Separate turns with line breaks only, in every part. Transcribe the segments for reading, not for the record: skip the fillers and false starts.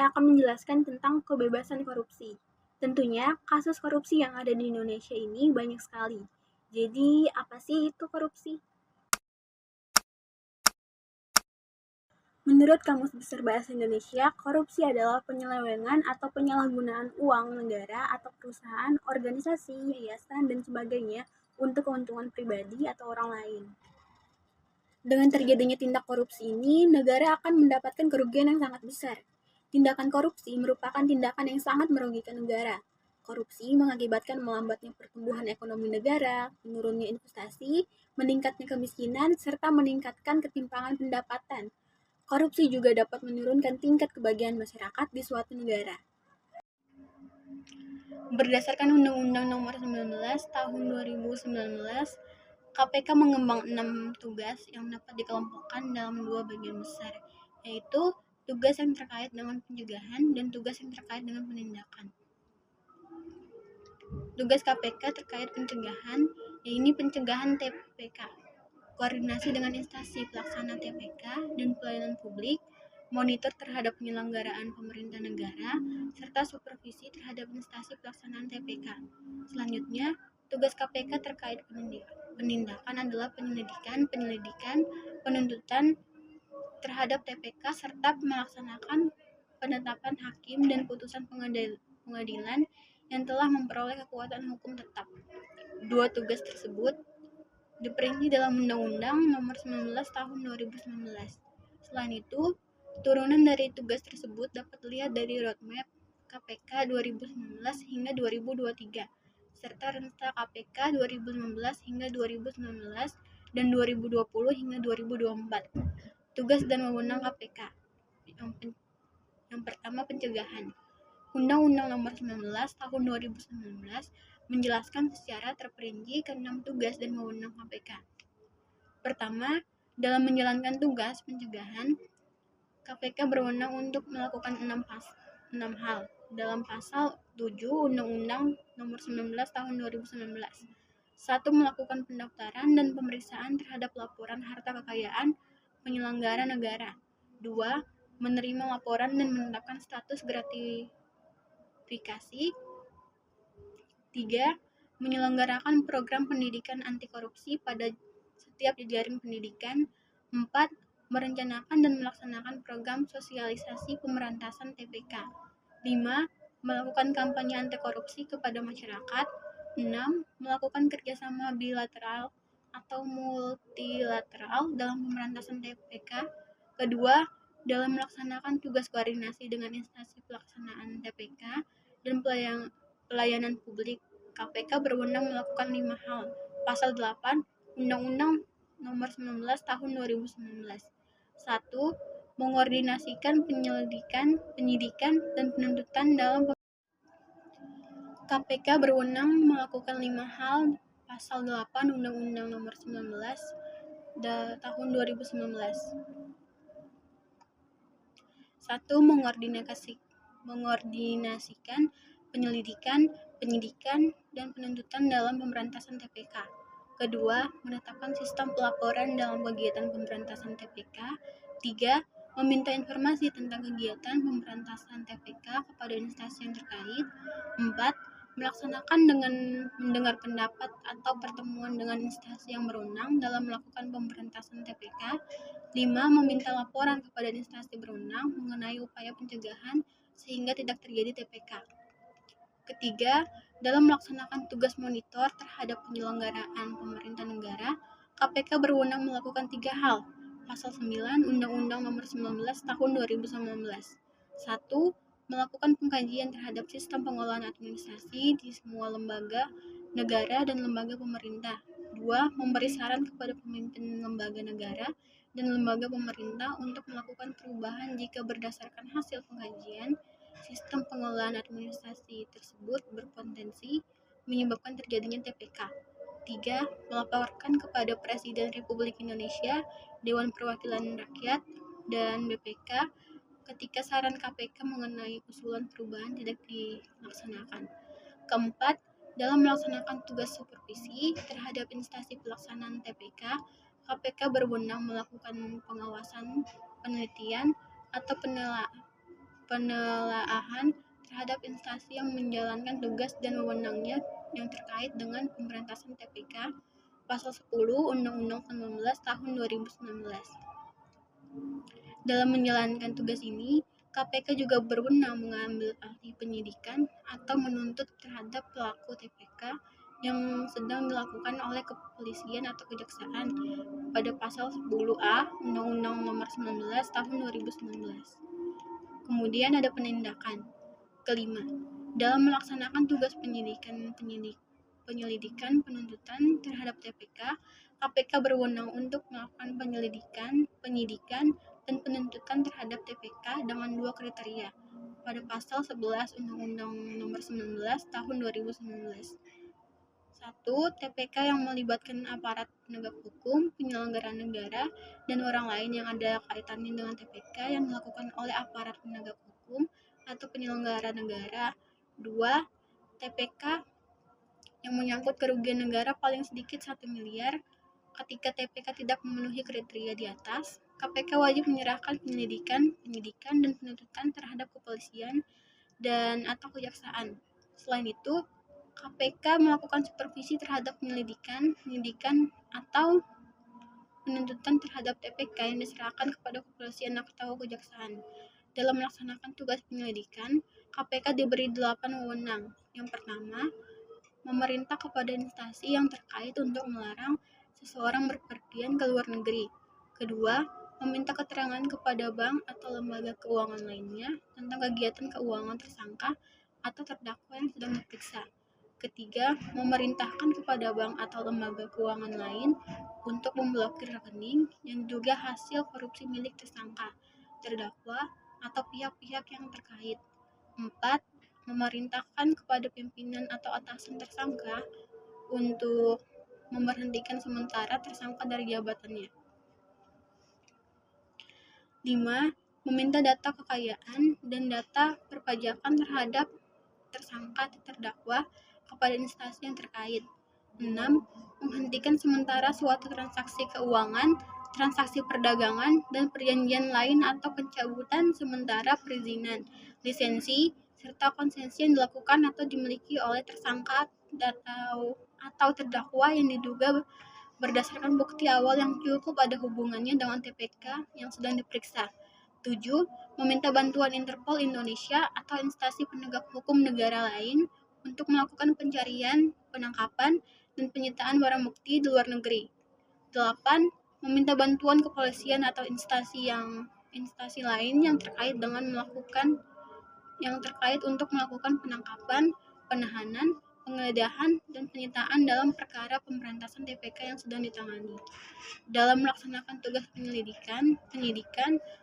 akan menjelaskan tentang kebebasan korupsi. Tentunya, kasus korupsi yang ada di Indonesia ini banyak sekali. Jadi, apa sih itu korupsi? Menurut Kamus Besar Bahasa Indonesia, korupsi adalah penyelewengan atau penyalahgunaan uang negara atau perusahaan, organisasi, yayasan, dan sebagainya untuk keuntungan pribadi atau orang lain. Dengan terjadinya tindak korupsi ini, negara akan mendapatkan kerugian yang sangat besar. Tindakan korupsi merupakan tindakan yang sangat merugikan negara. Korupsi mengakibatkan melambatnya pertumbuhan ekonomi negara, menurunnya investasi, meningkatnya kemiskinan, serta meningkatkan ketimpangan pendapatan. Korupsi juga dapat menurunkan tingkat kebahagiaan masyarakat di suatu negara. Berdasarkan Undang-Undang Nomor 19 Tahun 2019, KPK mengembang 6 tugas yang dapat dikelompokkan dalam 2 bagian besar, yaitu tugas yang terkait dengan pencegahan dan tugas yang terkait dengan penindakan. Tugas KPK terkait pencegahan, yaitu pencegahan TPK, koordinasi dengan instansi pelaksana TPK dan pelayanan publik, monitor terhadap penyelenggaraan pemerintah negara, serta supervisi terhadap instansi pelaksanaan TPK. Selanjutnya, tugas KPK terkait penindakan adalah penyelidikan, penuntutan terhadap TPK, serta melaksanakan penetapan hakim dan putusan pengadilan yang telah memperoleh kekuatan hukum tetap. Dua tugas tersebut diperinci dalam Undang-Undang Nomor 19 Tahun 2019. Selain itu, turunan dari tugas tersebut dapat dilihat dari roadmap KPK 2019 hingga 2023, serta Renstra KPK 2015 hingga 2019 dan 2020 hingga 2024. Tugas dan wewenang KPK. Yang pertama, pencegahan. Undang-Undang Nomor 19 Tahun 2019 menjelaskan secara terperinci ke-6 tugas dan wewenang KPK. Pertama, dalam menjalankan tugas pencegahan, KPK berwenang untuk melakukan 6 hal dalam pasal 7 Undang-Undang Nomor 19 Tahun 2019. 1. Melakukan pendaftaran dan pemeriksaan terhadap laporan harta kekayaan penyelenggara negara. 2. Menerima laporan dan menetapkan status gratifikasi. 3. Menyelenggarakan program pendidikan anti korupsi pada setiap jejaring pendidikan. 4. Merencanakan dan melaksanakan program sosialisasi pemberantasan TPK. 5. Melakukan kampanye anti korupsi kepada masyarakat. 6. Melakukan kerjasama bilateral atau multilateral dalam pemberantasan TPK. Kedua, dalam melaksanakan tugas koordinasi dengan instansi pelaksanaan TPK dan pelayanan publik, KPK berwenang melakukan 5 hal. Pasal 8 Undang-Undang Nomor 19 Tahun 2019. 1. Mengkoordinasikan penyelidikan, penyidikan, dan penuntutan dalam KPK berwenang melakukan 5 hal. Pasal 8 Undang-Undang Nomor 19 Tahun 2019. 1. Mengordinasikan penyelidikan, penyidikan, dan penuntutan dalam pemberantasan TPK. Kedua, menetapkan sistem pelaporan dalam kegiatan pemberantasan TPK. 3. Meminta informasi tentang kegiatan pemberantasan TPK kepada instansi yang terkait. 4. Melaksanakan dengan mendengar pendapat atau pertemuan dengan instansi yang berwenang dalam melakukan pemberantasan TPK. 5. Meminta laporan kepada instansi berwenang mengenai upaya pencegahan sehingga tidak terjadi TPK. Ketiga, dalam melaksanakan tugas monitor terhadap penyelenggaraan pemerintah negara, KPK berwenang melakukan 3 hal. Pasal 9 Undang-Undang Nomor 19 Tahun 2019. 1. Melakukan pengkajian terhadap sistem pengolahan administrasi di semua lembaga negara dan lembaga pemerintah. 2. Memberi saran kepada pemimpin lembaga negara dan lembaga pemerintah untuk melakukan perubahan jika berdasarkan hasil pengkajian sistem pengolahan administrasi tersebut berpotensi menyebabkan terjadinya TPK. 3. Melaporkan kepada Presiden Republik Indonesia, Dewan Perwakilan Rakyat, dan BPK ketika saran KPK mengenai usulan perubahan tidak dilaksanakan. Keempat, dalam melaksanakan tugas supervisi terhadap instansi pelaksanaan TPK, KPK berwenang melakukan pengawasan, penelitian, atau penelaahan terhadap instansi yang menjalankan tugas dan wewenangnya yang terkait dengan pemberantasan TPK, Pasal 10 Undang-Undang 19 tahun 2019. Dalam menjalankan tugas ini, KPK juga berwenang mengambil alih penyidikan atau menuntut terhadap pelaku TPK yang sedang dilakukan oleh kepolisian atau kejaksaan pada pasal 10A Undang-Undang Nomor 19 tahun 2019. Kemudian ada penindakan. Kelima, dalam melaksanakan tugas penyelidikan penuntutan terhadap TPK, KPK berwenang untuk melakukan penyidikan, dan penuntutan terhadap TPK dengan dua kriteria pada pasal 11 Undang-Undang Nomor 19 tahun 2019. 1. TPK yang melibatkan aparat penegak hukum, penyelenggara negara, dan orang lain yang ada kaitannya dengan TPK yang dilakukan oleh aparat penegak hukum atau penyelenggara negara. 2. TPK yang menyangkut kerugian negara paling sedikit 1 miliar. Ketika TPK tidak memenuhi kriteria di atas, KPK wajib menyerahkan penyidikan, dan penuntutan terhadap kepolisian dan atau kejaksaan. Selain itu, KPK melakukan supervisi terhadap penyidikan, atau penuntutan terhadap TPK yang diserahkan kepada kepolisian atau kejaksaan. Dalam melaksanakan tugas penyelidikan, KPK diberi 8 wewenang. Yang pertama, memerintah kepada instansi yang terkait untuk melarang seseorang berpergian ke luar negeri. Kedua, meminta keterangan kepada bank atau lembaga keuangan lainnya tentang kegiatan keuangan tersangka atau terdakwa yang sedang diperiksa. Ketiga, memerintahkan kepada bank atau lembaga keuangan lain untuk memblokir rekening yang diduga hasil korupsi milik tersangka, terdakwa, atau pihak-pihak yang terkait. 4. Memerintahkan kepada pimpinan atau atasan tersangka untuk memberhentikan sementara tersangka dari jabatannya. 5. Meminta data kekayaan dan data perpajakan terhadap tersangka atau terdakwa kepada instansi yang terkait. 6. Menghentikan sementara suatu transaksi keuangan, transaksi perdagangan, dan perjanjian lain atau pencabutan sementara perizinan, lisensi, serta konsesi yang dilakukan atau dimiliki oleh tersangka atau terdakwa yang diduga berdasarkan bukti awal yang cukup ada hubungannya dengan TPK yang sedang diperiksa. 7. Meminta bantuan Interpol Indonesia atau instansi penegak hukum negara lain untuk melakukan pencarian, penangkapan, dan penyitaan barang bukti di luar negeri. 8. Meminta bantuan kepolisian atau instansi lain yang terkait untuk melakukan penangkapan, penahanan, penggeledahan, dan penyitaan dalam perkara pemberantasan TPK yang sedang ditangani. Dalam melaksanakan tugas penyidikan,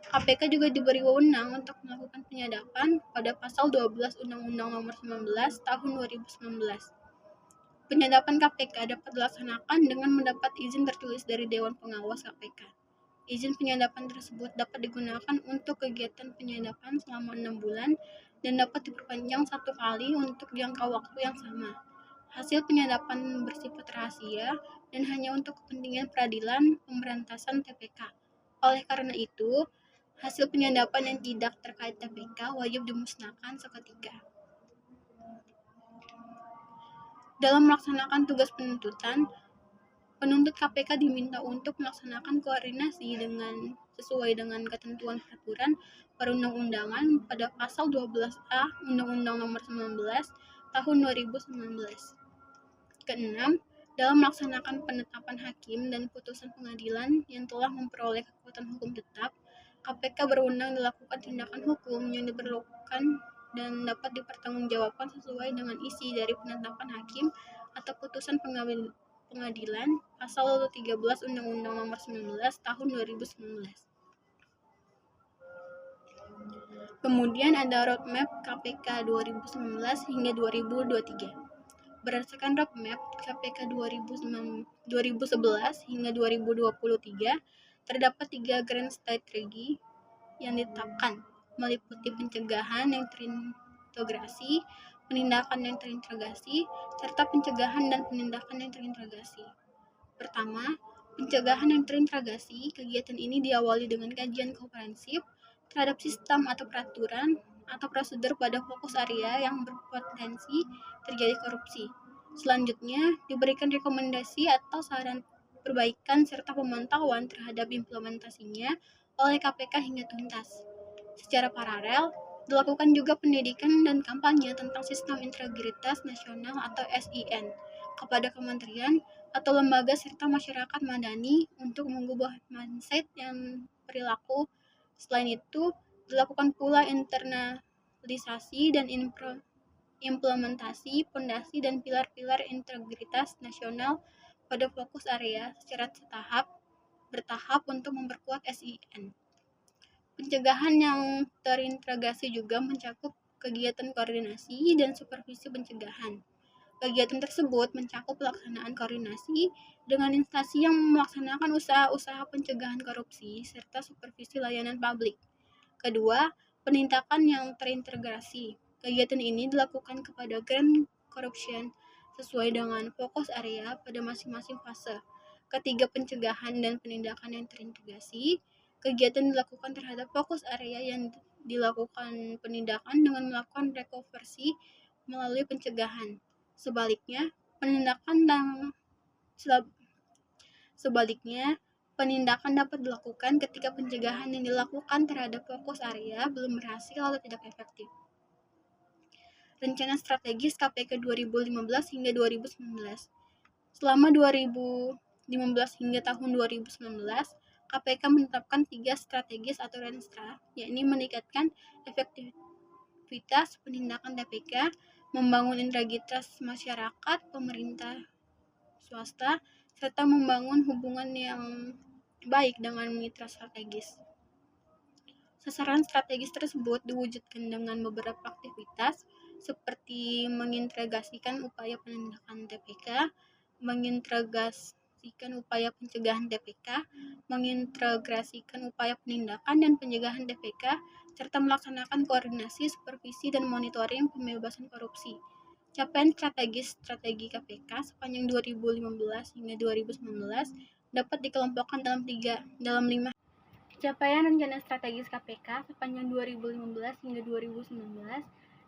KPK juga diberi wewenang untuk melakukan penyadapan pada pasal 12 Undang-Undang Nomor 19 tahun 2019. Penyadapan KPK dapat dilaksanakan dengan mendapat izin tertulis dari Dewan Pengawas KPK. Izin penyadapan tersebut dapat digunakan untuk kegiatan penyadapan selama 6 bulan dan dapat diperpanjang 1 kali untuk jangka waktu yang sama. Hasil penyadapan bersifat rahasia dan hanya untuk kepentingan peradilan pemberantasan TPK. Oleh karena itu, hasil penyadapan yang tidak terkait TPK wajib dimusnahkan seketika. Dalam melaksanakan tugas penuntutan, penuntut KPK diminta untuk melaksanakan koordinasi sesuai dengan ketentuan peraturan perundang-undangan pada pasal 12A Undang-Undang Nomor 19 tahun 2019. Keenam, dalam melaksanakan penetapan hakim dan putusan pengadilan yang telah memperoleh kekuatan hukum tetap, KPK berwenang melakukan tindakan hukum yang diperlukan dan dapat dipertanggungjawabkan sesuai dengan isi dari penetapan hakim atau putusan pengadilan pasal 13 Undang-Undang Nomor 19 tahun 2019. Kemudian ada roadmap KPK 2019 hingga 2023. Berdasarkan roadmap KPK 2011 hingga 2023, terdapat 3 grand strategi yang ditetapkan, meliputi pencegahan yang terintegrasi, penindakan yang terintegrasi, serta pencegahan dan penindakan yang terintegrasi. Pertama, pencegahan yang terintegrasi. Kegiatan ini diawali dengan kajian komprehensif terhadap sistem atau peraturan atau prosedur pada fokus area yang berpotensi terjadi korupsi. Selanjutnya, diberikan rekomendasi atau saran perbaikan serta pemantauan terhadap implementasinya oleh KPK hingga tuntas. Secara paralel, dilakukan juga pendidikan dan kampanye tentang Sistem Integritas Nasional atau SIN kepada kementerian atau lembaga serta masyarakat madani untuk mengubah mindset yang perilaku. Selain itu, dilakukan pula internalisasi dan implementasi pondasi dan pilar-pilar integritas nasional pada fokus area secara bertahap untuk memperkuat SIN. Pencegahan yang terintegrasi juga mencakup kegiatan koordinasi dan supervisi pencegahan. Kegiatan tersebut mencakup pelaksanaan koordinasi dengan instansi yang melaksanakan usaha-usaha pencegahan korupsi serta supervisi layanan publik. Kedua, penindakan yang terintegrasi. Kegiatan ini dilakukan kepada grand corruption sesuai dengan fokus area pada masing-masing fase. Ketiga, pencegahan dan penindakan yang terintegrasi. Kegiatan dilakukan terhadap fokus area yang dilakukan penindakan dengan melakukan rekonversi melalui pencegahan. Sebaliknya, penindakan dapat dilakukan ketika pencegahan yang dilakukan terhadap fokus area belum berhasil atau tidak efektif. Rencana Strategis KPK 2015 hingga 2019. Selama 2015 hingga tahun 2019, KPK menetapkan 3 strategis atau Renstra, yakni meningkatkan efektivitas penindakan TPK, membangun integritas masyarakat, pemerintah, swasta, serta membangun hubungan yang baik dengan mitra strategis. Sasaran strategis tersebut diwujudkan dengan beberapa aktivitas seperti mengintegrasikan upaya penindakan TPK, mengintegrasikan upaya pencegahan TPK, mengintegrasikan upaya penindakan dan pencegahan TPK, serta melaksanakan koordinasi, supervisi, dan monitoring pembebasan korupsi. Capaian strategi KPK sepanjang 2015 hingga 2019 dapat dikelompokkan dalam 5. Capaian rencana strategis KPK sepanjang 2015 hingga 2019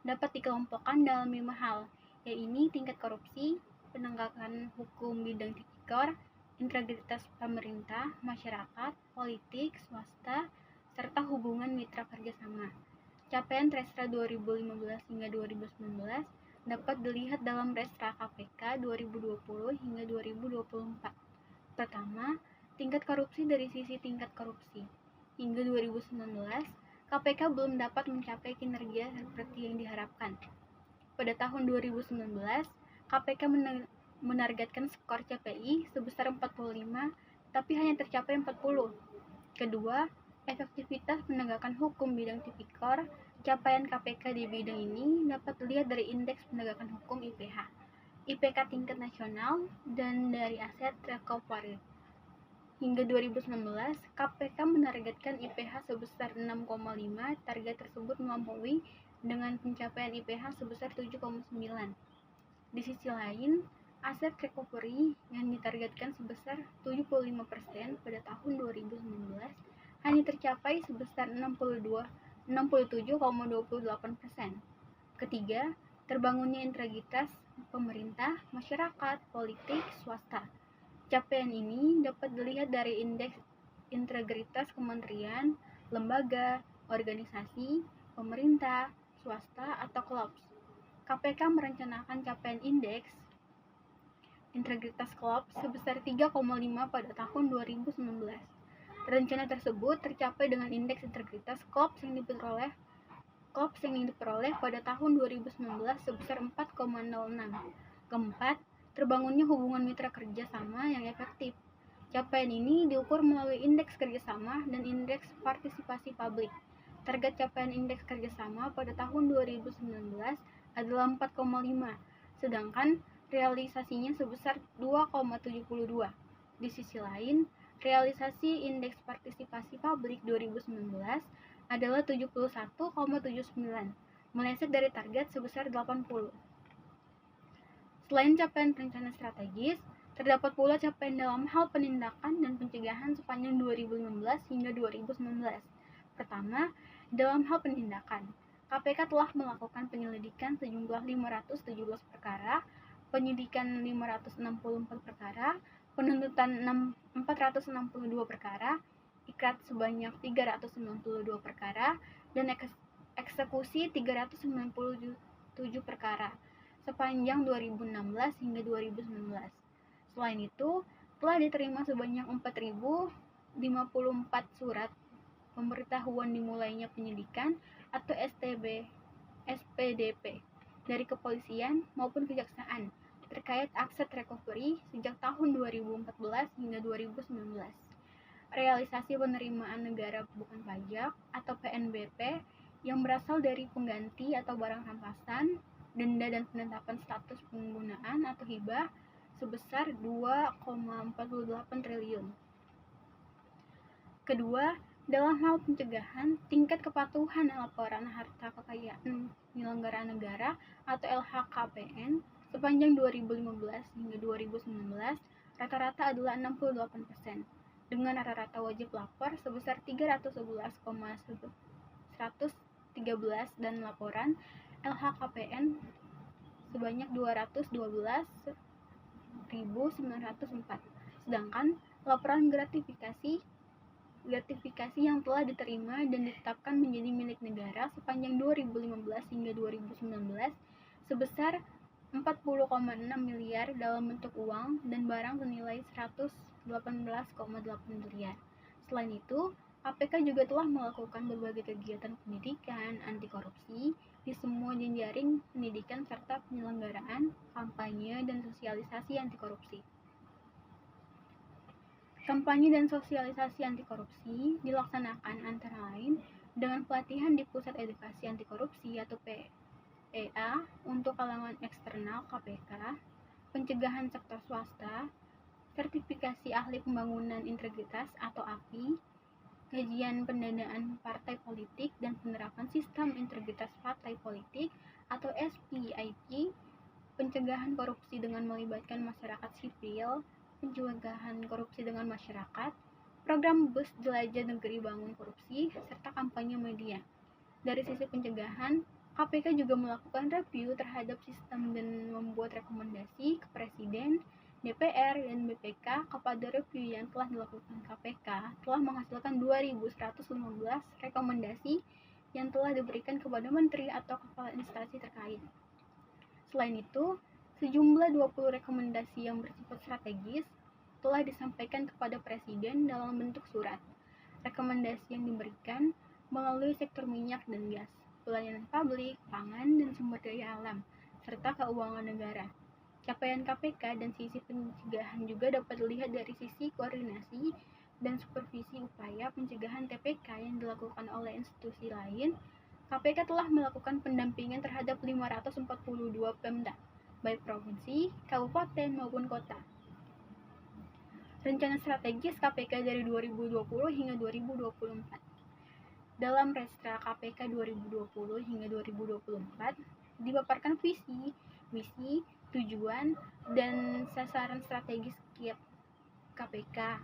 dapat dikelompokkan dalam 5 hal, yaitu tingkat korupsi, penegakan hukum bidang tipikor, integritas pemerintah, masyarakat, politik, swasta, serta hubungan mitra kerjasama. Capaian Restra 2015 hingga 2019 dapat dilihat dalam Restra KPK 2020 hingga 2024. Pertama, tingkat korupsi dari sisi tingkat korupsi. Hingga 2019, KPK belum dapat mencapai kinerja seperti yang diharapkan. Pada tahun 2019, KPK menargetkan skor CPI sebesar 45, tapi hanya tercapai 40. Kedua, efektivitas penegakan hukum bidang tipikor. Capaian KPK di bidang ini dapat dilihat dari Indeks Penegakan Hukum IPH, IPK tingkat nasional, dan dari aset recovery. Hingga 2019, KPK menargetkan IPH sebesar 6,5, target tersebut melampaui dengan pencapaian IPH sebesar 7,9. Di sisi lain, aset recovery yang ditargetkan sebesar 75% pada tahun 2019 hanya tercapai sebesar 67,28%. Ketiga, terbangunnya integritas pemerintah, masyarakat, politik, swasta. Capaian ini dapat dilihat dari Indeks Integritas Kementerian, Lembaga, Organisasi, Pemerintah, Swasta, atau KLOPS. KPK merencanakan capaian Indeks Integritas KLOPS sebesar 3,5 pada tahun 2019. Rencana tersebut tercapai dengan Indeks Integritas KLOPS yang diperoleh pada tahun 2019 sebesar 4,06. Keempat, terbangunnya hubungan mitra kerjasama yang efektif. Capaian ini diukur melalui indeks kerjasama dan indeks partisipasi publik. Target capaian indeks kerjasama pada tahun 2019 adalah 4,5, sedangkan realisasinya sebesar 2,72. Di sisi lain, realisasi indeks partisipasi publik 2019 adalah 71,79, meleset dari target sebesar 80. Selain capaian rencana strategis, terdapat pula capaian dalam hal penindakan dan pencegahan sepanjang 2015 hingga 2019. Pertama, dalam hal penindakan, KPK telah melakukan penyelidikan sejumlah 517 perkara, penyidikan 564 perkara, penuntutan 462 perkara, ikrar sebanyak 392 perkara, dan eksekusi 397 perkara sepanjang 2016 hingga 2019. Selain itu, telah diterima sebanyak 4.054 surat pemberitahuan dimulainya penyidikan atau SPDP dari kepolisian maupun kejaksaan terkait aset recovery sejak tahun 2014 hingga 2019. Realisasi penerimaan negara bukan pajak atau PNBP yang berasal dari pengganti atau barang rampasan, denda dan penetapan status penggunaan atau hibah sebesar 2,48 triliun. Kedua, dalam hal pencegahan, tingkat kepatuhan laporan harta kekayaan penyelenggara negara atau LHKPN sepanjang 2015 hingga 2019 rata-rata adalah 68%, dengan rata-rata wajib lapor sebesar 311,113 dan laporan LHKPN sebanyak 212.904. Sedangkan laporan gratifikasi yang telah diterima dan ditetapkan menjadi milik negara sepanjang 2015 hingga 2019 sebesar 40,6 miliar dalam bentuk uang dan barang senilai 118,8 miliar. Selain itu, KPK juga telah melakukan berbagai kegiatan pendidikan anti korupsi di semua jejaring pendidikan serta penyelenggaraan, kampanye, dan sosialisasi anti korupsi. Kampanye dan sosialisasi anti korupsi dilaksanakan antara lain dengan pelatihan di Pusat Edukasi Anti Korupsi atau PEA untuk kalangan eksternal KPK, pencegahan sektor swasta, sertifikasi ahli pembangunan integritas atau API, kajian pendanaan partai politik dan penerapan sistem integritas partai politik atau SPIP, pencegahan korupsi dengan melibatkan masyarakat sipil, pencegahan korupsi dengan masyarakat, program bus jelajah negeri bangun korupsi, serta kampanye media. Dari sisi pencegahan, KPK juga melakukan review terhadap sistem dan membuat rekomendasi ke Presiden, DPR, dan BPK. Kepada review yang telah dilakukan KPK telah menghasilkan 2.115 rekomendasi yang telah diberikan kepada menteri atau kepala instansi terkait. Selain itu, sejumlah 20 rekomendasi yang bersifat strategis telah disampaikan kepada Presiden dalam bentuk surat. Rekomendasi yang diberikan melalui sektor minyak dan gas, pelayanan publik, pangan, dan sumber daya alam, serta keuangan negara. Capaian KPK dan sisi pencegahan juga dapat dilihat dari sisi koordinasi dan supervisi upaya pencegahan TPK yang dilakukan oleh institusi lain. KPK telah melakukan pendampingan terhadap 542 Pemda, baik provinsi, kabupaten, maupun kota. Rencana strategis KPK dari 2020 hingga 2024. Dalam Restra KPK 2020 hingga 2024, dipaparkan visi, misi, tujuan, dan sasaran strategis KPK.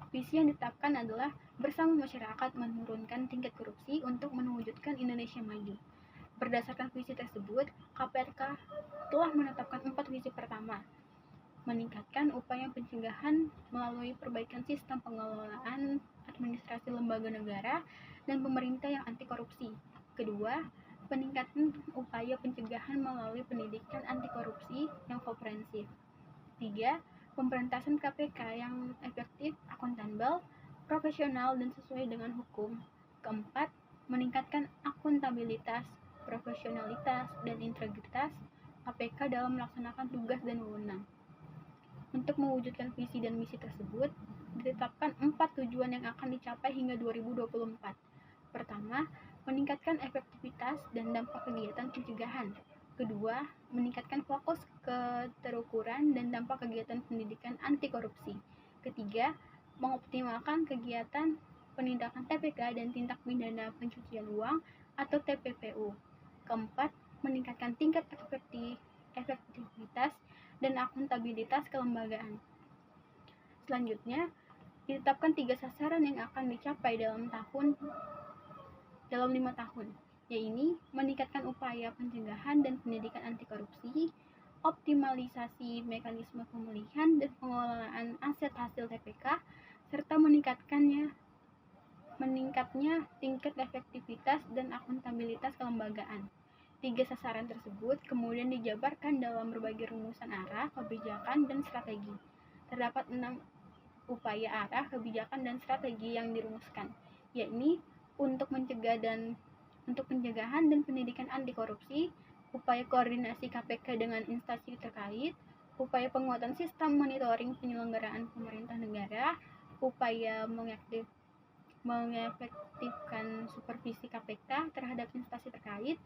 Visi yang ditetapkan adalah bersama masyarakat menurunkan tingkat korupsi untuk mewujudkan Indonesia maju. Berdasarkan visi tersebut, KPK telah menetapkan 4 visi. Pertama, meningkatkan upaya pencegahan melalui perbaikan sistem pengelolaan administrasi lembaga negara dan pemerintah yang anti korupsi. Kedua, peningkatan upaya pencegahan melalui pendidikan anti korupsi yang komprehensif. 3. Pemberantasan KPK yang efektif, akuntabel, profesional, dan sesuai dengan hukum. Keempat, meningkatkan akuntabilitas, profesionalitas, dan integritas KPK dalam melaksanakan tugas dan wewenang. Untuk mewujudkan visi dan misi tersebut, ditetapkan 4 tujuan yang akan dicapai hingga 2024. Pertama, meningkatkan efektivitas dan dampak kegiatan pencegahan. Kedua, meningkatkan fokus keterukuran dan dampak kegiatan pendidikan anti korupsi. Ketiga, mengoptimalkan kegiatan penindakan TPK dan tindak pidana pencucian uang atau TPPU. Keempat, meningkatkan tingkat efektivitas dan akuntabilitas kelembagaan. Selanjutnya, ditetapkan 3 sasaran yang akan dicapai dalam 5 tahun. yaitu meningkatkan upaya pencegahan dan pendidikan anti korupsi, optimalisasi mekanisme pemulihan dan pengelolaan aset hasil TPK, serta meningkatnya tingkat efektivitas dan akuntabilitas kelembagaan. 3 sasaran tersebut kemudian dijabarkan dalam berbagai rumusan arah, kebijakan, dan strategi. Terdapat 6 upaya arah, kebijakan, dan strategi yang dirumuskan, yakni untuk pencegahan dan pendidikan anti korupsi, upaya koordinasi KPK dengan instansi terkait, upaya penguatan sistem monitoring penyelenggaraan pemerintah negara, upaya mengefektifkan supervisi KPK terhadap instansi terkait,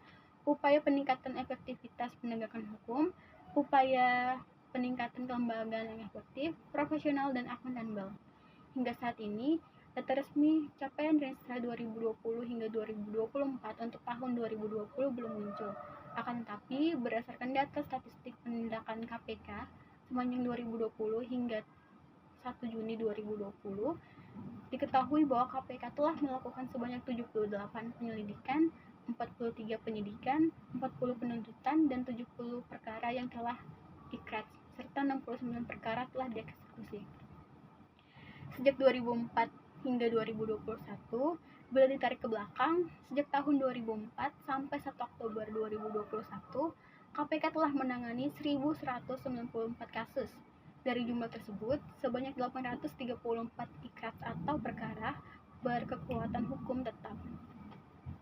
upaya peningkatan efektivitas penegakan hukum, upaya peningkatan kelembagaan yang efektif, profesional, dan akuntabel. Hingga saat ini, data resmi capaian Renstra 2020 hingga 2024 untuk tahun 2020 belum muncul. Akan tetapi, berdasarkan data statistik penindakan KPK sepanjang 2020 hingga 1 Juni 2020, diketahui bahwa KPK telah melakukan sebanyak 78 penyelidikan, 43 penyidikan, 40 penuntutan, dan 70 perkara yang telah ikraj, serta 69 perkara telah dieksekusi. Sejak 2004 hingga 2021, bila ditarik ke belakang, sejak tahun 2004 sampai 1 Oktober 2021, KPK telah menangani 1.194 kasus. Dari jumlah tersebut, sebanyak 834 ikraj atau perkara berkekuatan hukum tetap.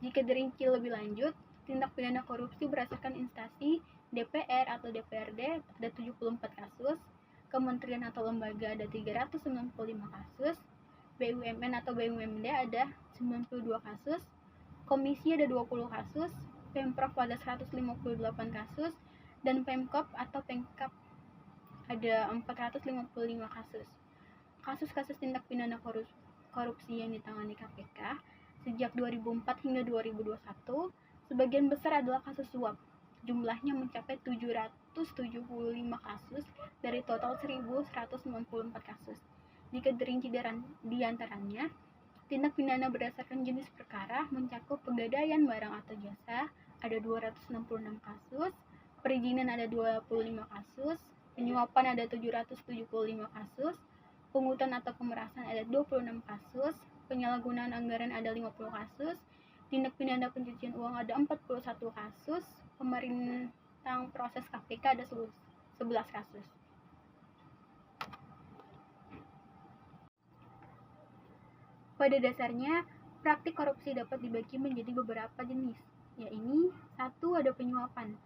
Jika dirinci lebih lanjut, tindak pidana korupsi berdasarkan instansi DPR atau DPRD ada 74 kasus, kementerian atau lembaga ada 395 kasus, BUMN atau BUMD ada 92 kasus, komisi ada 20 kasus, Pemprov ada 158 kasus, dan Pemkop atau Pemkap ada 455 kasus. Kasus-kasus tindak pidana korupsi yang ditangani KPK sejak 2004 hingga 2021, sebagian besar adalah kasus suap. Jumlahnya mencapai 775 kasus dari total 1.194 kasus. Jika dirinci di antaranya, tindak pidana berdasarkan jenis perkara mencakup pegadaian barang atau jasa ada 266 kasus, perizinan ada 25 kasus, penyuapan ada 775 kasus, pungutan atau pemerasan ada 26 kasus, penyalahgunaan anggaran ada 50 kasus, tindak pidana pencucian uang ada 41 kasus, pemerintah proses KPK ada 11 kasus. Pada dasarnya, praktik korupsi dapat dibagi menjadi beberapa jenis, yaitu 1. Ada penyuapan.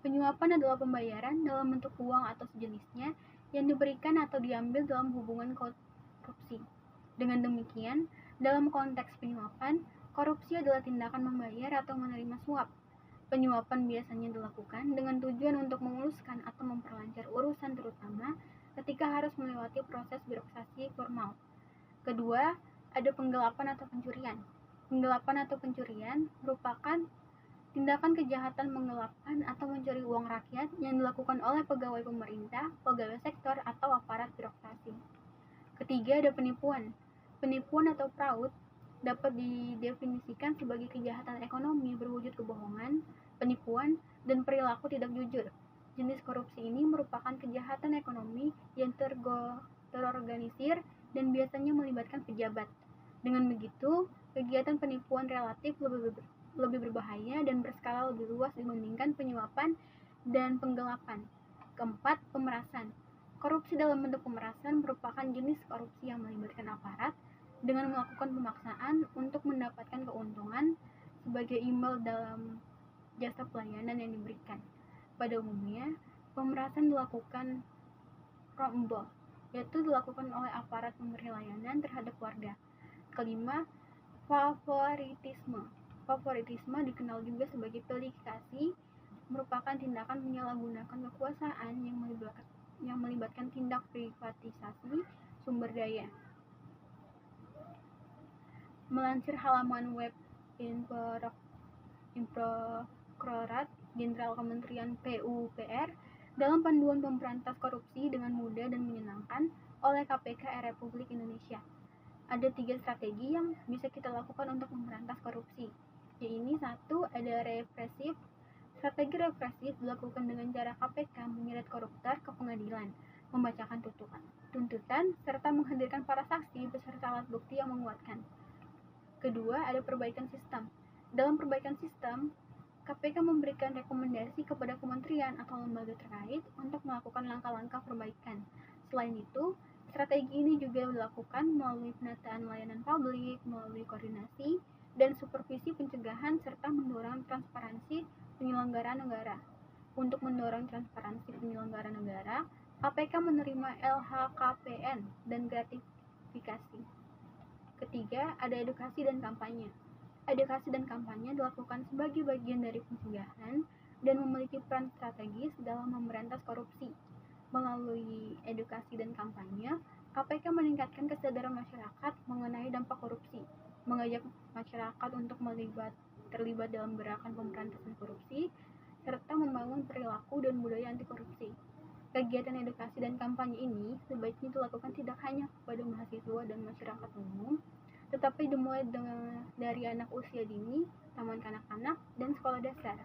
Penyuapan adalah pembayaran dalam bentuk uang atau sejenisnya yang diberikan atau diambil dalam hubungan korupsi. Dengan demikian, dalam konteks penyuapan, korupsi adalah tindakan membayar atau menerima suap. Penyuapan biasanya dilakukan dengan tujuan untuk memuluskan atau memperlancar urusan, terutama ketika harus melewati proses birokrasi formal. Kedua, ada penggelapan atau pencurian. Penggelapan atau pencurian merupakan tindakan kejahatan menggelapkan atau mencuri uang rakyat yang dilakukan oleh pegawai pemerintah, pegawai sektor, atau aparat birokrasi. Ketiga, ada penipuan. Penipuan atau fraud dapat didefinisikan sebagai kejahatan ekonomi berwujud kebohongan, penipuan, dan perilaku tidak jujur. Jenis korupsi ini merupakan kejahatan ekonomi yang terorganisir dan biasanya melibatkan pejabat. Dengan begitu, kegiatan penipuan relatif lebih berbahaya dan berskala lebih luas dibandingkan penyuapan dan penggelapan. Keempat, pemerasan. Korupsi dalam bentuk pemerasan merupakan jenis korupsi yang melibatkan aparat dengan melakukan pemaksaan untuk mendapatkan keuntungan sebagai imbal dalam jasa pelayanan yang diberikan. Pada umumnya, pemerasan dilakukan pro-bono, yaitu dilakukan oleh aparat pemberi layanan terhadap warga. Kelima, favoritisme. Favoritisme dikenal juga sebagai politisasi, merupakan tindakan menyalahgunakan kekuasaan yang melibatkan tindak privatisasi sumber daya. Melansir halaman web Inspektorat Jenderal Kementerian PUPR, dalam panduan pemberantas korupsi dengan mudah dan menyenangkan oleh KPK Republik Indonesia, ada 3 strategi yang bisa kita lakukan untuk memberantas korupsi, Yaitu satu, ada represif. Strategi represif dilakukan dengan cara KPK menyeret koruptor ke pengadilan, membacakan tuntutan, serta menghadirkan para saksi beserta alat bukti yang menguatkan. Kedua, ada perbaikan sistem. Dalam perbaikan sistem, KPK memberikan rekomendasi kepada kementerian atau lembaga terkait untuk melakukan langkah-langkah perbaikan. Selain itu, strategi ini juga dilakukan melalui penataan layanan publik, melalui koordinasi dan supervisi pencegahan, serta mendorong transparansi penyelenggaraan negara. Untuk mendorong transparansi penyelenggaraan negara, KPK menerima LHKPN dan gratifikasi. Ketiga, ada edukasi dan kampanye. Edukasi dan kampanye dilakukan sebagai bagian dari pencegahan dan memiliki peran strategis dalam memberantas korupsi. Melalui edukasi dan kampanye, KPK meningkatkan kesadaran masyarakat mengenai dampak korupsi, mengajak masyarakat untuk terlibat dalam gerakan pemberantasan korupsi, serta membangun perilaku dan budaya anti korupsi. Kegiatan edukasi dan kampanye ini sebaiknya dilakukan tidak hanya kepada mahasiswa dan masyarakat umum, tetapi dimulai dari anak usia dini, taman kanak-kanak, dan sekolah dasar.